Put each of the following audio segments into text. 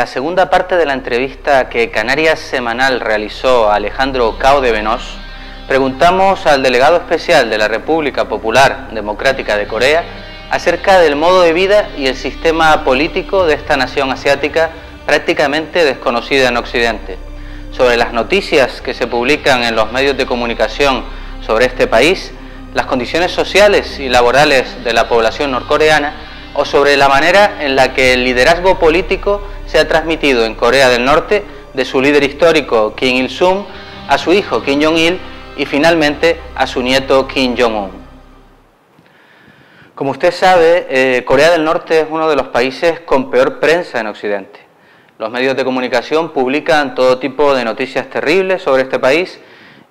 En la segunda parte de la entrevista que Canarias Semanal realizó a Alejandro Cao de Benós, preguntamos al delegado especial de la República Popular Democrática de Corea acerca del modo de vida y el sistema político de esta nación asiática prácticamente desconocida en Occidente, sobre las noticias que se publican en los medios de comunicación sobre este país, las condiciones sociales y laborales de la población norcoreana o sobre la manera en la que el liderazgo político se ha transmitido en Corea del Norte de su líder histórico Kim Il-sung a su hijo Kim Jong-il y finalmente a su nieto Kim Jong-un. Como usted sabe, Corea del Norte es uno de los países con peor prensa en Occidente. Los medios de comunicación publican todo tipo de noticias terribles sobre este país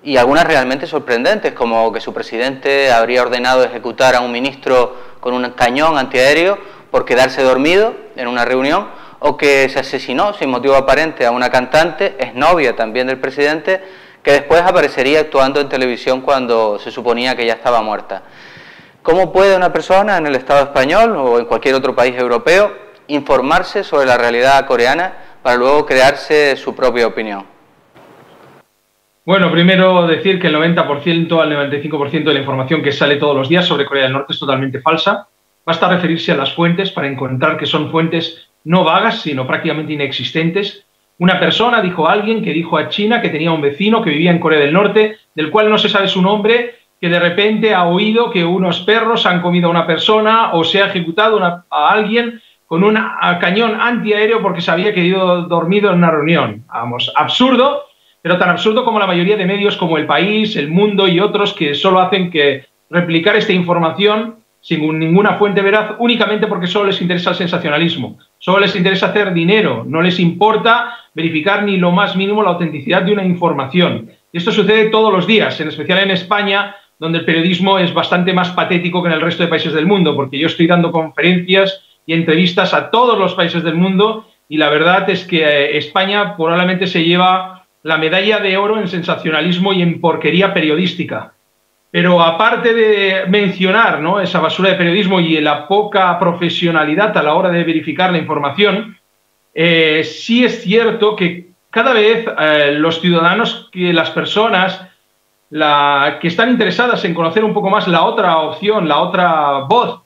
y algunas realmente sorprendentes, como que su presidente habría ordenado ejecutar a un ministro con un cañón antiaéreo por quedarse dormido en una reunión, o que se asesinó sin motivo aparente a una cantante, exnovia también del presidente, que después aparecería actuando en televisión cuando se suponía que ya estaba muerta. ¿Cómo puede una persona en el Estado español o en cualquier otro país europeo informarse sobre la realidad coreana para luego crearse su propia opinión? Bueno, primero decir que el 90% al 95% de la información que sale todos los días sobre Corea del Norte es totalmente falsa. Basta referirse a las fuentes para encontrar que son fuentes no vagas, sino prácticamente inexistentes. Una persona dijo a alguien que dijo a China que tenía un vecino que vivía en Corea del Norte, del cual no se sabe su nombre, que de repente ha oído que unos perros han comido a una persona o se ha ejecutado a alguien con un cañón antiaéreo porque se había quedado dormido en una reunión. Vamos, absurdo, pero tan absurdo como la mayoría de medios como El País, El Mundo y otros que solo hacen que replicar esta información sin ninguna fuente veraz, únicamente porque solo les interesa el sensacionalismo, solo les interesa hacer dinero, no les importa verificar ni lo más mínimo la autenticidad de una información. Y esto sucede todos los días, en especial en España, donde el periodismo es bastante más patético que en el resto de países del mundo, porque yo estoy dando conferencias y entrevistas a todos los países del mundo y la verdad es que España probablemente se lleva la medalla de oro en sensacionalismo y en porquería periodística. Pero aparte de mencionar, ¿no?, esa basura de periodismo y la poca profesionalidad a la hora de verificar la información, sí es cierto que cada vez los ciudadanos, que las personas que están interesadas en conocer un poco más la otra opción, la otra voz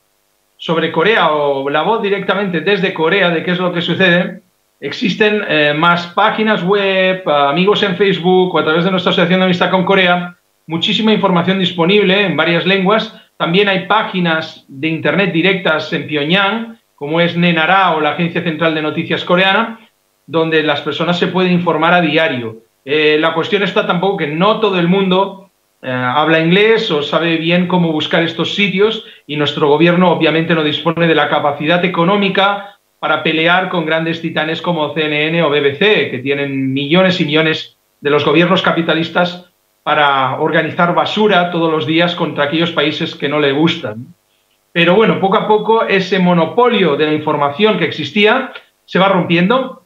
sobre Corea o la voz directamente desde Corea de qué es lo que sucede, existen más páginas web, amigos en Facebook o a través de nuestra asociación de amistad con Corea, muchísima información disponible en varias lenguas. También hay páginas de internet directas en Pyongyang, como es Nenara o la Agencia Central de Noticias Coreana, donde las personas se pueden informar a diario. La cuestión está tampoco que no todo el mundo habla inglés o sabe bien cómo buscar estos sitios y nuestro gobierno obviamente no dispone de la capacidad económica para pelear con grandes titanes como CNN o BBC, que tienen millones y millones de los gobiernos capitalistas para organizar basura todos los días contra aquellos países que no le gustan. Pero bueno, poco a poco ese monopolio de la información que existía se va rompiendo.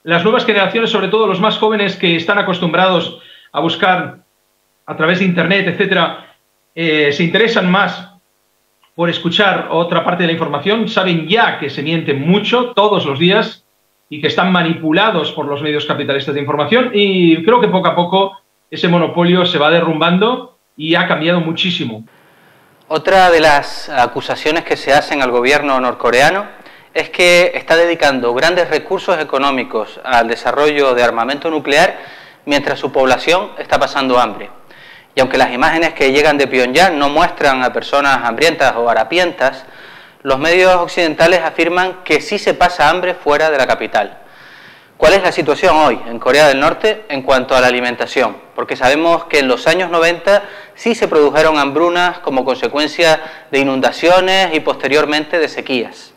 Las nuevas generaciones, sobre todo los más jóvenes que están acostumbrados a buscar a través de Internet, etcétera, se interesan más por escuchar otra parte de la información, saben ya que se miente mucho todos los días y que están manipulados por los medios capitalistas de información y creo que poco a poco ese monopolio se va derrumbando y ha cambiado muchísimo. Otra de las acusaciones que se hacen al gobierno norcoreano es que está dedicando grandes recursos económicos al desarrollo de armamento nuclear mientras su población está pasando hambre. Y aunque las imágenes que llegan de Pyongyang no muestran a personas hambrientas o harapientas, los medios occidentales afirman que sí se pasa hambre fuera de la capital. ¿Cuál es la situación hoy en Corea del Norte en cuanto a la alimentación? Porque sabemos que en los años 90 sí se produjeron hambrunas como consecuencia de inundaciones y posteriormente de sequías.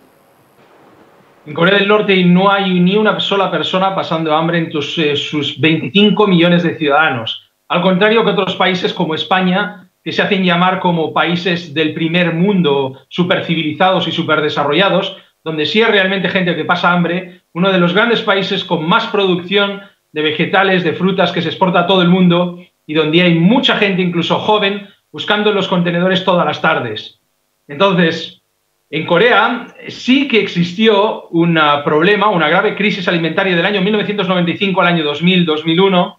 En Corea del Norte no hay ni una sola persona pasando hambre entre sus 25 millones de ciudadanos. Al contrario que otros países como España, que se hacen llamar como países del primer mundo, supercivilizados y superdesarrollados, donde sí hay realmente gente que pasa hambre, uno de los grandes países con más producción de vegetales, de frutas que se exporta a todo el mundo y donde hay mucha gente, incluso joven, buscando en los contenedores todas las tardes. Entonces, En Corea sí que existió un problema, una grave crisis alimentaria del año 1995 al año 2000-2001,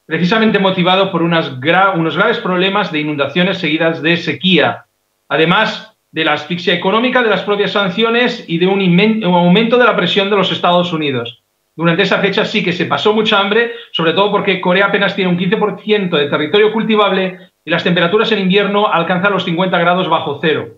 precisamente motivado por unos graves problemas de inundaciones seguidas de sequía, además de la asfixia económica, de las propias sanciones y de un aumento de la presión de los Estados Unidos. Durante esa fecha sí que se pasó mucha hambre, sobre todo porque Corea apenas tiene un 15% de territorio cultivable y las temperaturas en invierno alcanzan los 50 grados bajo cero.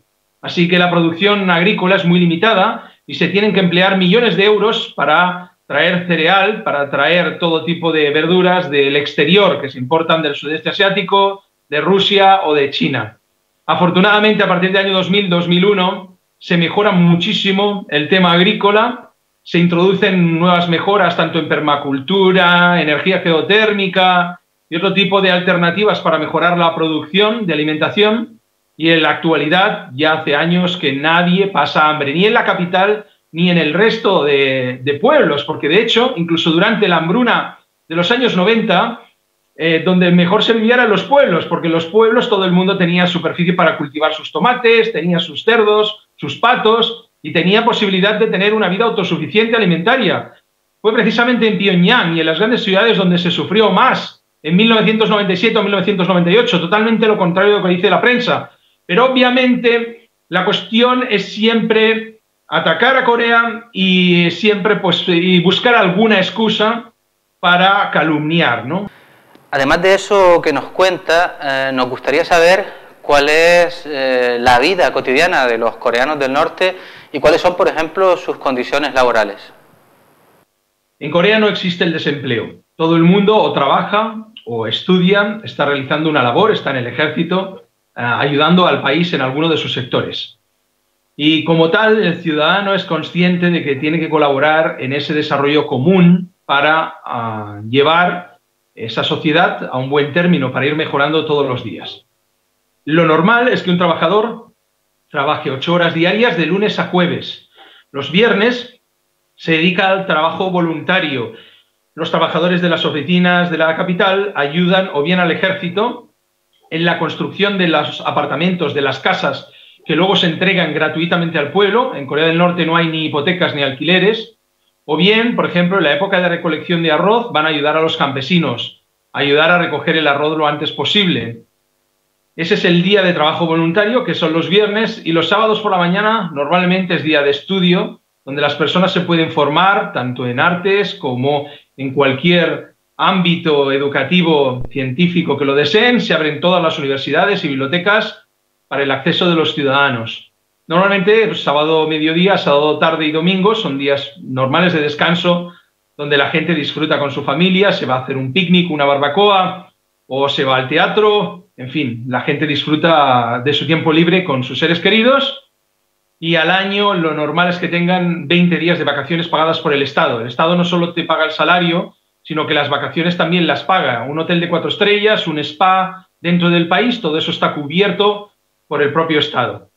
Así que la producción agrícola es muy limitada y se tienen que emplear millones de euros para traer cereal, para traer todo tipo de verduras del exterior que se importan del sudeste asiático, de Rusia o de China. Afortunadamente, a partir del año 2000-2001 se mejora muchísimo el tema agrícola, se introducen nuevas mejoras tanto en permacultura, energía geotérmica y otro tipo de alternativas para mejorar la producción de alimentación. Y en la actualidad ya hace años que nadie pasa hambre, ni en la capital ni en el resto de pueblos, porque de hecho, incluso durante la hambruna de los años 90, donde mejor se vivía eran los pueblos, porque en los pueblos todo el mundo tenía superficie para cultivar sus tomates, tenía sus cerdos, sus patos y tenía posibilidad de tener una vida autosuficiente alimentaria. Fue precisamente en Pyongyang y en las grandes ciudades donde se sufrió más, en 1997 o 1998, totalmente lo contrario de lo que dice la prensa. Pero obviamente la cuestión es siempre atacar a Corea y siempre y buscar alguna excusa para calumniar, ¿no? Además de eso que nos cuenta, nos gustaría saber cuál es la vida cotidiana de los coreanos del norte y cuáles son, por ejemplo, sus condiciones laborales. En Corea no existe el desempleo. Todo el mundo o trabaja o estudia, está realizando una labor, está en el ejército, ayudando al país en alguno de sus sectores. Y como tal, el ciudadano es consciente de que tiene que colaborar en ese desarrollo común para llevar esa sociedad a un buen término, para ir mejorando todos los días. Lo normal es que un trabajador trabaje 8 horas diarias de lunes a jueves. Los viernes se dedica al trabajo voluntario. Los trabajadores de las oficinas de la capital ayudan o bien al ejército en la construcción de los apartamentos, de las casas que luego se entregan gratuitamente al pueblo. En Corea del Norte no hay ni hipotecas ni alquileres. O bien, por ejemplo, en la época de recolección de arroz van a ayudar a los campesinos, a ayudar a recoger el arroz lo antes posible. Ese es el día de trabajo voluntario, que son los viernes, y los sábados por la mañana normalmente es día de estudio, donde las personas se pueden formar tanto en artes como en cualquier ámbito educativo, científico que lo deseen. Se abren todas las universidades y bibliotecas para el acceso de los ciudadanos. Normalmente, pues, sábado mediodía, sábado tarde y domingo son días normales de descanso, donde la gente disfruta con su familia, se va a hacer un picnic, una barbacoa, o se va al teatro. En fin, la gente disfruta de su tiempo libre con sus seres queridos. Y al año lo normal es que tengan 20 días de vacaciones pagadas por el Estado. El Estado no solo te paga el salario, sino que las vacaciones también las paga. Un hotel de 4 estrellas, un spa dentro del país, todo eso está cubierto por el propio Estado.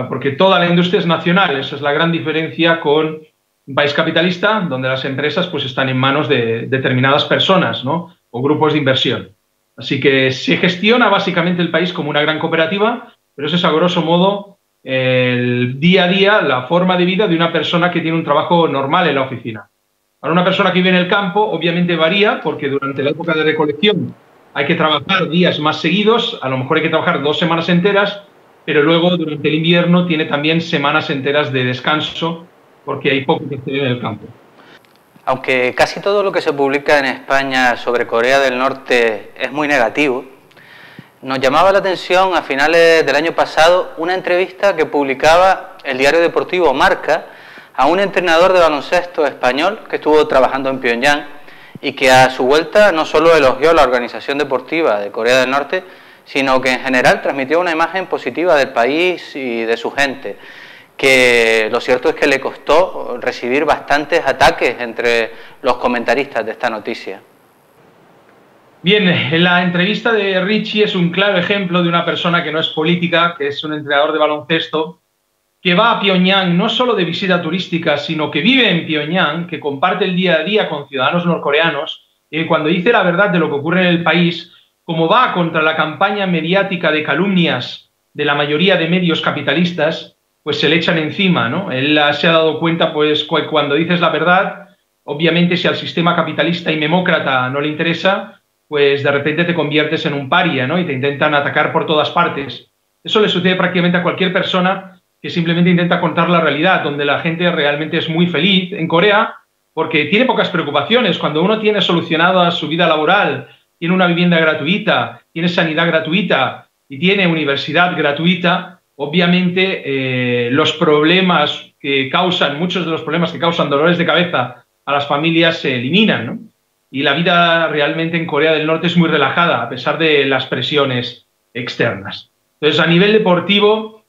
Porque toda la industria es nacional. Esa es la gran diferencia con un país capitalista, donde las empresas pues están en manos de determinadas personas, ¿no? O grupos de inversión. Así que se gestiona básicamente el país como una gran cooperativa, pero eso es a grosso modo el día a día, la forma de vida de una persona que tiene un trabajo normal en la oficina. Para una persona que vive en el campo, obviamente varía, porque durante la época de recolección hay que trabajar días más seguidos, a lo mejor hay que trabajar 2 semanas enteras, pero luego durante el invierno tiene también semanas enteras de descanso, porque hay poco que hacer en el campo. Aunque casi todo lo que se publica en España sobre Corea del Norte es muy negativo, nos llamaba la atención a finales del año pasado una entrevista que publicaba el diario deportivo Marca a un entrenador de baloncesto español que estuvo trabajando en Pyongyang y que a su vuelta no solo elogió la organización deportiva de Corea del Norte, sino que en general transmitió una imagen positiva del país y de su gente, que lo cierto es que le costó recibir bastantes ataques entre los comentaristas de esta noticia. Bien, la entrevista de Richie es un claro ejemplo de una persona que no es política, que es un entrenador de baloncesto, que va a Pyongyang no solo de visita turística, sino que vive en Pyongyang, que comparte el día a día con ciudadanos norcoreanos, y cuando dice la verdad de lo que ocurre en el país, como va contra la campaña mediática de calumnias de la mayoría de medios capitalistas, pues se le echan encima, ¿no? Él se ha dado cuenta, pues, cuando dices la verdad, obviamente si al sistema capitalista y demócrata no le interesa, pues de repente te conviertes en un paria, ¿no? Y te intentan atacar por todas partes. Eso le sucede prácticamente a cualquier persona que simplemente intenta contar la realidad, donde la gente realmente es muy feliz en Corea, porque tiene pocas preocupaciones. Cuando uno tiene solucionada su vida laboral, tiene una vivienda gratuita, tiene sanidad gratuita y tiene universidad gratuita, obviamente los problemas que causan, muchos de los problemas que causan dolores de cabeza a las familias se eliminan, ¿no? Y la vida realmente en Corea del Norte es muy relajada, a pesar de las presiones externas. Entonces, a nivel deportivo,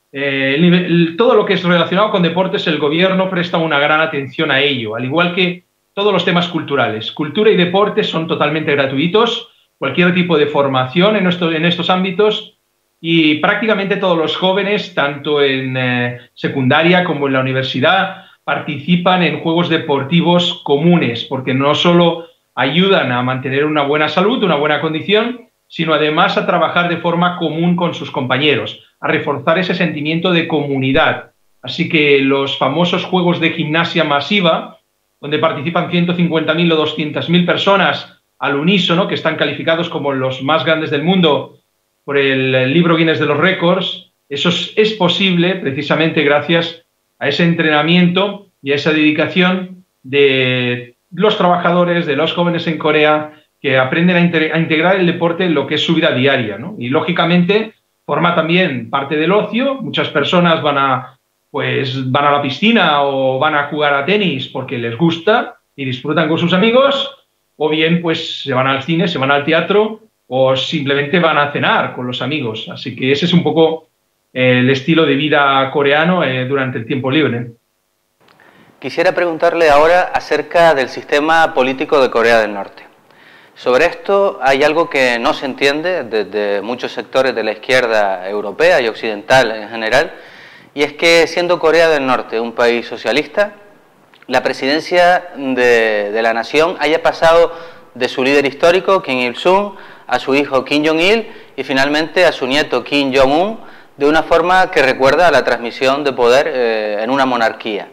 todo lo que es relacionado con deportes, el gobierno presta una gran atención a ello, al igual que todos los temas culturales. Cultura y deporte son totalmente gratuitos, cualquier tipo de formación en estos ámbitos, y prácticamente todos los jóvenes, tanto en secundaria como en la universidad, participan en juegos deportivos comunes, porque no solo ayudan a mantener una buena salud, una buena condición, sino además a trabajar de forma común con sus compañeros, a reforzar ese sentimiento de comunidad. Así que los famosos juegos de gimnasia masiva, donde participan 150.000 o 200.000 personas al unísono, que están calificados como los más grandes del mundo por el libro Guinness de los récords, eso es posible precisamente gracias a ese entrenamiento y a esa dedicación de los trabajadores, de los jóvenes en Corea, que aprenden a integrar el deporte en lo que es su vida diaria, ¿no? Y lógicamente forma también parte del ocio. Muchas personas van a la piscina o van a jugar a tenis porque les gusta y disfrutan con sus amigos, o bien pues se van al cine, se van al teatro o simplemente van a cenar con los amigos. Así que ese es un poco el estilo de vida coreano durante el tiempo libre. Quisiera preguntarle ahora acerca del sistema político de Corea del Norte. Sobre esto hay algo que no se entiende desde muchos sectores de la izquierda europea y occidental en general, y es que siendo Corea del Norte un país socialista, la presidencia de la nación haya pasado de su líder histórico, Kim Il-sung, a su hijo Kim Jong-il y finalmente a su nieto Kim Jong-un, de una forma que recuerda a la transmisión de poder en una monarquía,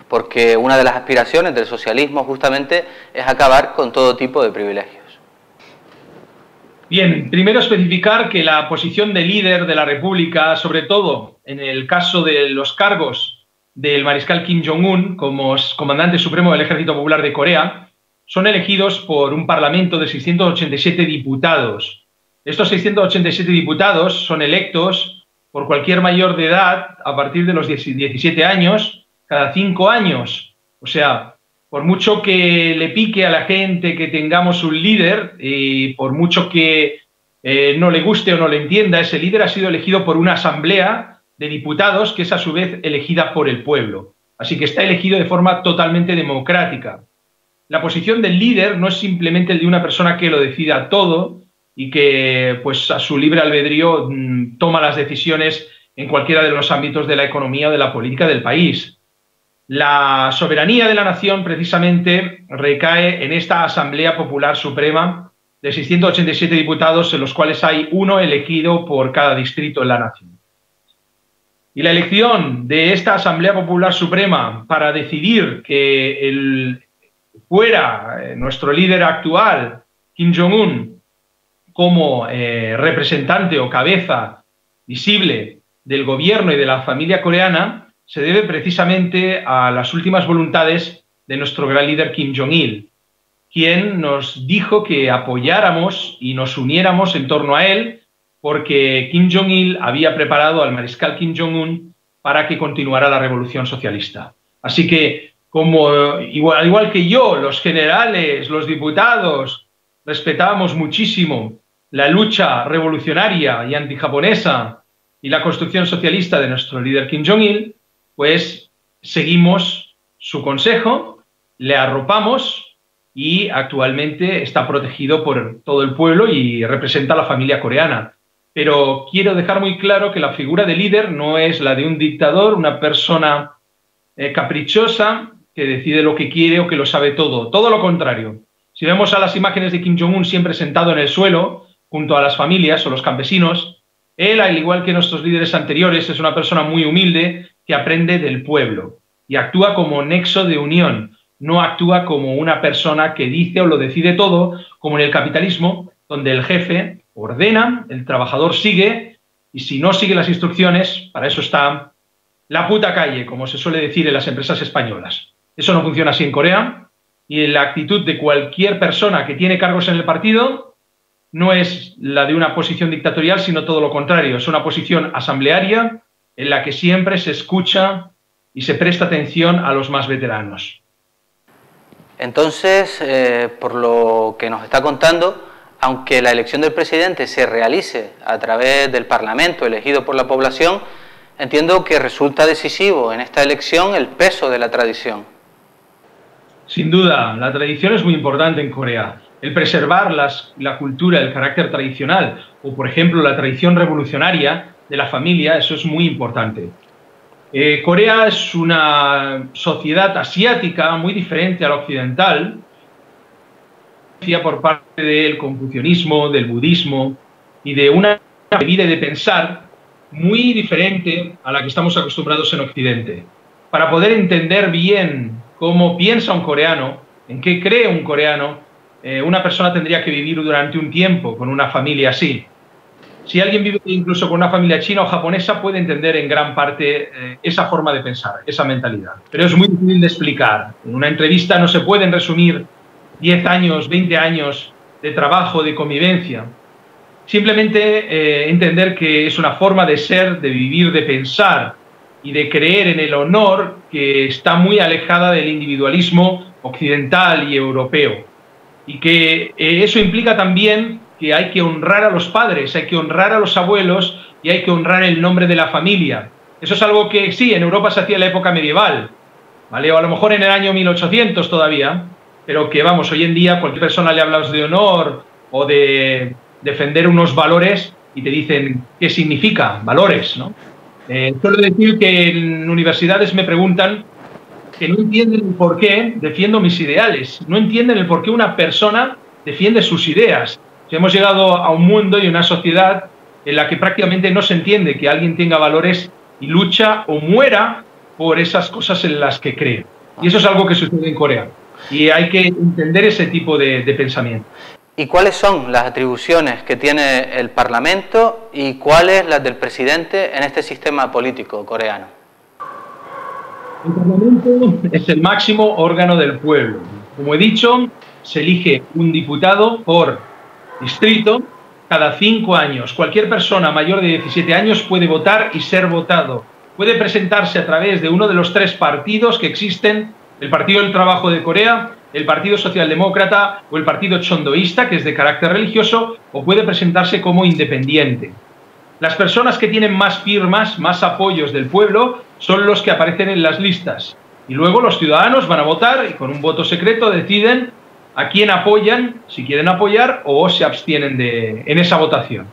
porque una de las aspiraciones del socialismo justamente es acabar con todo tipo de privilegios. Bien, primero especificar que la posición de líder de la República, sobre todo en el caso de los cargos del mariscal Kim Jong-un como comandante supremo del Ejército Popular de Corea, son elegidos por un parlamento de 687 diputados. Estos 687 diputados son electos por cualquier mayor de edad a partir de los 17 años, cada 5 años. O sea, por mucho que le pique a la gente que tengamos un líder y por mucho que no le guste o no le entienda, ese líder ha sido elegido por una asamblea de diputados que es a su vez elegida por el pueblo. Así que está elegido de forma totalmente democrática. La posición del líder no es simplemente el de una persona que lo decida todo y que pues a su libre albedrío toma las decisiones en cualquiera de los ámbitos de la economía o de la política del país. La soberanía de la nación precisamente recae en esta Asamblea Popular Suprema de 687 diputados, en los cuales hay uno elegido por cada distrito en la nación. Y la elección de esta Asamblea Popular Suprema para decidir que fuera nuestro líder actual, Kim Jong-un, como representante o cabeza visible del gobierno y de la familia coreana, se debe precisamente a las últimas voluntades de nuestro gran líder Kim Jong-il, quien nos dijo que apoyáramos y nos uniéramos en torno a él, porque Kim Jong-il había preparado al mariscal Kim Jong-un para que continuara la revolución socialista. Así que, al igual que yo, los generales, los diputados, respetábamos muchísimo la lucha revolucionaria y antijaponesa y la construcción socialista de nuestro líder Kim Jong-il, pues seguimos su consejo, le arropamos y actualmente está protegido por todo el pueblo y representa a la familia coreana. Pero quiero dejar muy claro que la figura de líder no es la de un dictador, una persona caprichosa que decide lo que quiere o que lo sabe todo. Todo lo contrario. Si vemos a las imágenes de Kim Jong-un siempre sentado en el suelo, junto a las familias o los campesinos, él, al igual que nuestros líderes anteriores, es una persona muy humilde que aprende del pueblo y actúa como nexo de unión, no actúa como una persona que dice o lo decide todo, como en el capitalismo, donde el jefe ordena, el trabajador sigue, y si no sigue las instrucciones, para eso está la puta calle, como se suele decir en las empresas españolas. Eso no funciona así en Corea, y la actitud de cualquier persona que tiene cargos en el partido no es la de una posición dictatorial, sino todo lo contrario, es una posición asamblearia en la que siempre se escucha y se presta atención a los más veteranos. Entonces, por lo que nos está contando, aunque la elección del presidente se realice a través del Parlamento elegido por la población, entiendo que resulta decisivo en esta elección el peso de la tradición. Sin duda, la tradición es muy importante en Corea. El preservar la cultura, el carácter tradicional, o por ejemplo la tradición revolucionaria de la familia, eso es muy importante. Corea es una sociedad asiática muy diferente a la occidental, por parte del confucianismo, del budismo y de una vida de pensar muy diferente a la que estamos acostumbrados en Occidente. Para poder entender bien cómo piensa un coreano, en qué cree un coreano, una persona tendría que vivir durante un tiempo con una familia así. Si alguien vive incluso con una familia china o japonesa, puede entender en gran parte esa forma de pensar, esa mentalidad. Pero es muy difícil de explicar. En una entrevista no se pueden resumir 10 años, 20 años de trabajo, de convivencia. Simplemente entender que es una forma de ser, de vivir, de pensar y de creer en el honor que está muy alejada del individualismo occidental y europeo. Y que eso implica también que hay que honrar a los padres, hay que honrar a los abuelos y hay que honrar el nombre de la familia. Eso es algo que sí, en Europa se hacía en la época medieval, ¿vale? O a lo mejor en el año 1800 todavía, pero que vamos, hoy en día cualquier persona le hablas de honor o de defender unos valores y te dicen qué significa valores, ¿no? Suelo decir que en universidades me preguntan que no entienden el por qué defiendo mis ideales, no entienden el por qué una persona defiende sus ideas. Hemos llegado a un mundo y una sociedad en la que prácticamente no se entiende que alguien tenga valores y lucha o muera por esas cosas en las que cree. Y eso es algo que sucede en Corea. Y hay que entender ese tipo de pensamiento. ¿Y cuáles son las atribuciones que tiene el Parlamento y cuáles las del presidente en este sistema político coreano? El Parlamento es el máximo órgano del pueblo. Como he dicho, se elige un diputado por distrito cada 5 años. Cualquier persona mayor de 17 años puede votar y ser votado. Puede presentarse a través de uno de los 3 partidos que existen: el Partido del Trabajo de Corea, el Partido Socialdemócrata o el Partido Chondoísta, que es de carácter religioso, o puede presentarse como independiente. Las personas que tienen más firmas, más apoyos del pueblo, son los que aparecen en las listas. Y luego los ciudadanos van a votar y con un voto secreto deciden a quién apoyan, si quieren apoyar o se abstienen en esa votación.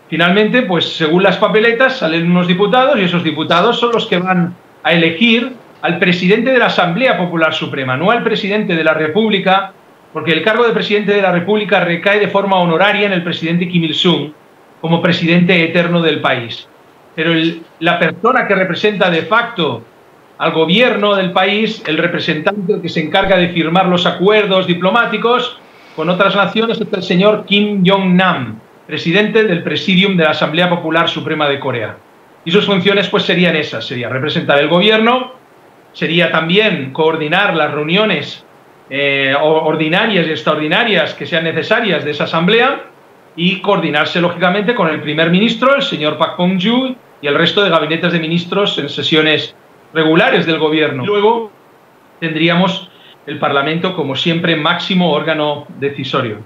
Finalmente, pues según las papeletas salen unos diputados y esos diputados son los que van a elegir al presidente de la Asamblea Popular Suprema, no al presidente de la República, porque el cargo de presidente de la República recae de forma honoraria en el presidente Kim Il-sung como presidente eterno del país. Pero la persona que representa de facto al gobierno del país, el representante que se encarga de firmar los acuerdos diplomáticos con otras naciones, es el señor Kim Jong-nam, presidente del Presidium de la Asamblea Popular Suprema de Corea. Y sus funciones pues serían esas, sería representar el gobierno, sería también coordinar las reuniones ordinarias y extraordinarias que sean necesarias de esa asamblea y coordinarse lógicamente con el primer ministro, el señor Park Bong-gyu, y el resto de gabinetes de ministros en sesiones regulares del gobierno. Luego tendríamos el Parlamento como siempre máximo órgano decisorio.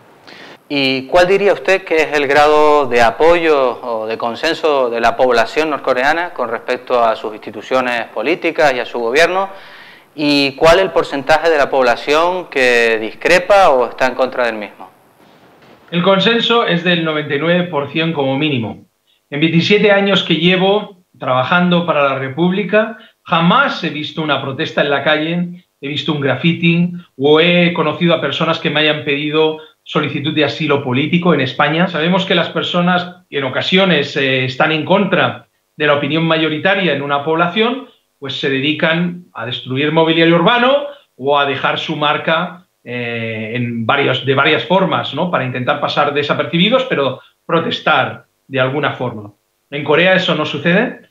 ¿Y cuál diría usted que es el grado de apoyo o de consenso de la población norcoreana con respecto a sus instituciones políticas y a su gobierno? ¿Y cuál es el porcentaje de la población que discrepa o está en contra del mismo? El consenso es del 99% como mínimo. En 27 años que llevo trabajando para la República, jamás he visto una protesta en la calle, he visto un graffiti o he conocido a personas que me hayan pedido solicitud de asilo político en España. Sabemos que las personas en ocasiones están en contra de la opinión mayoritaria en una población, pues se dedican a destruir mobiliario urbano o a dejar su marca de varias formas, ¿no? Para intentar pasar desapercibidos, pero protestar de alguna forma. En Corea eso no sucede,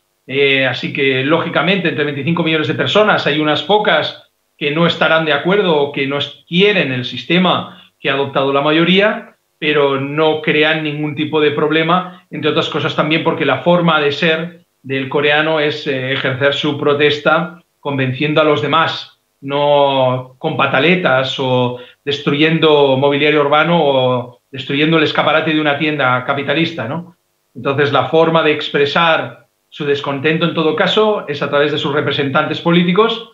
así que lógicamente entre 25 millones de personas hay unas pocas que no estarán de acuerdo o que no quieren el sistema que ha adoptado la mayoría, pero no crean ningún tipo de problema, entre otras cosas también porque la forma de ser del coreano es ejercer su protesta convenciendo a los demás, no con pataletas o destruyendo mobiliario urbano o destruyendo el escaparate de una tienda capitalista, ¿no? Entonces, la forma de expresar su descontento, en todo caso, es a través de sus representantes políticos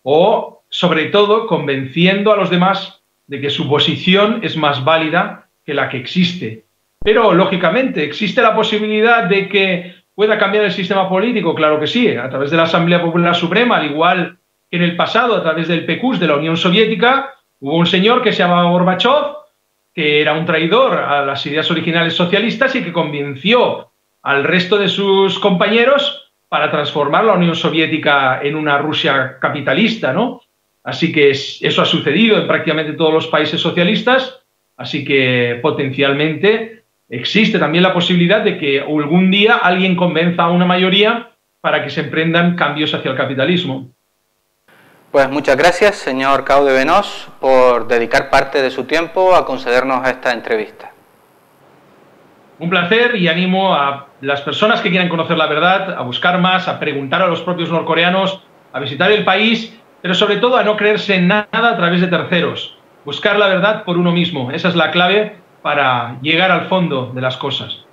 o, sobre todo, convenciendo a los demás de que su posición es más válida que la que existe. Pero, lógicamente, ¿existe la posibilidad de que pueda cambiar el sistema político? Claro que sí, a través de la Asamblea Popular Suprema, al igual que en el pasado, a través del PQS de la Unión Soviética, hubo un señor que se llamaba Gorbachev, que era un traidor a las ideas originales socialistas y que convenció al resto de sus compañeros para transformar la Unión Soviética en una Rusia capitalista, ¿no? Así que eso ha sucedido en prácticamente todos los países socialistas, así que potencialmente existe también la posibilidad de que algún día alguien convenza a una mayoría para que se emprendan cambios hacia el capitalismo. Pues muchas gracias, señor Cao de Benós, por dedicar parte de su tiempo a concedernos esta entrevista. Un placer y animo a las personas que quieran conocer la verdad a buscar más, a preguntar a los propios norcoreanos, a visitar el país, pero sobre todo a no creerse en nada a través de terceros. Buscar la verdad por uno mismo. Esa es la clave para llegar al fondo de las cosas.